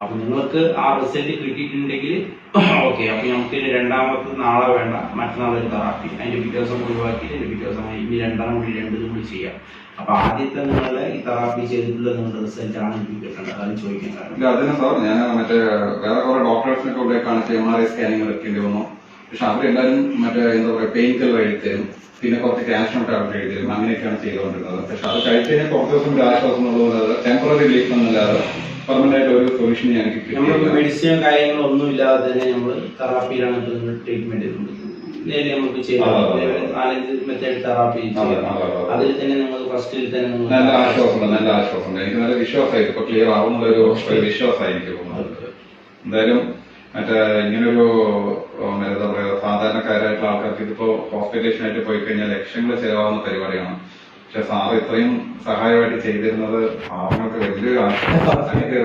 അപ്പൊ നിങ്ങൾക്ക് ആ റിസൾട്ട് കിട്ടിയിട്ടുണ്ടെങ്കിൽ ഓക്കെ, അപ്പൊ നമുക്ക് രണ്ടാമത്തെ നാളെ വേണ്ട, മറ്റന്നാൾ ഒരു തെറാപ്പി, അതിന്റെ പിറ്റേ ദിവസം ഒഴിവാക്കി അതിന്റെ പിറ്റേ ദിവസം ഇനി രണ്ടെണ്ണം കൂടി രണ്ടും കൂടി ചെയ്യാം. അപ്പൊ ആദ്യത്തെ നിങ്ങളെ ഈ തെറാപ്പി ചെയ്തിട്ടുള്ള നിങ്ങളുടെ റിസൾട്ട് ആണ് എനിക്ക് കിട്ടേണ്ടത്, അതാണ് ചോദിക്കാൻ കാരണം. അതിന് സാർ ഞാൻ മറ്റേ വേറെ കുറെ ഡോക്ടേഴ്സിനൊക്കെ ഇവിടെ കാണിച്ച് MRI സ്കാനിങ് എടുക്കേണ്ടി വന്നു. പക്ഷെ അവരെല്ലാവരും മറ്റേ എന്താ പറയുക പെയിൻ കില്ലർ എഴുതി തരും, പിന്നെ കുറച്ച് കാൽഷ്യം ടാബ്ലറ്റ് എഴുതി തരും, അങ്ങനെയൊക്കെയാണ് ചെയ്തുകൊണ്ടിരുന്നത്. പക്ഷെ അത് കഴിച്ചതിന് കുറച്ച് ദിവസം ഒരു ആശ്വാസം ഉള്ളതുകൊണ്ട് ടെമ്പററി റിലീഫ് എന്നല്ലാതെ പെർമനന്റ് ആയിട്ട് ഒരു സൊല്യൂഷൻ എനിക്ക് നമുക്ക് മെഡിസിനും കാര്യങ്ങളും ഒന്നും ഇല്ലാതെ തന്നെ നമ്മൾ തെറാപ്പിയിലാണ് ട്രീറ്റ്മെന്റ് ചെയ്തുകൊണ്ടിരിക്കുന്നത്. നേരെ നമുക്ക് ചെയ്യാം 4-5 മെത്തേഡ് തെറാപ്പി ചെയ്യാം. അതിൽ തന്നെ നിങ്ങൾ ഫസ്റ്റിൽ തന്നെ നല്ല ആശ്വാസമുണ്ട്. എനിക്ക് നല്ല വിശ്വാസമായിട്ട് ഇപ്പൊ ക്ലിയർ ആവുന്നൊരു വിശ്വാസമായിരിക്കും. എന്തായാലും മറ്റേ ഇങ്ങനൊരു എന്താ പറയാ സാധാരണക്കാരായിട്ടുള്ള ആൾക്കാർക്ക് ഇതിപ്പോ ഹോസ്പിറ്റലേഷനായിട്ട് പോയി കഴിഞ്ഞാൽ ലക്ഷങ്ങൾ ചെലവാകുന്ന പരിപാടിയാണ്. പക്ഷെ സാറ് ഇത്രയും സഹായമായിട്ട് ചെയ്തിരുന്നത് പാവങ്ങൾക്ക് വലിയൊരു ആശ്വാസമായിട്ട്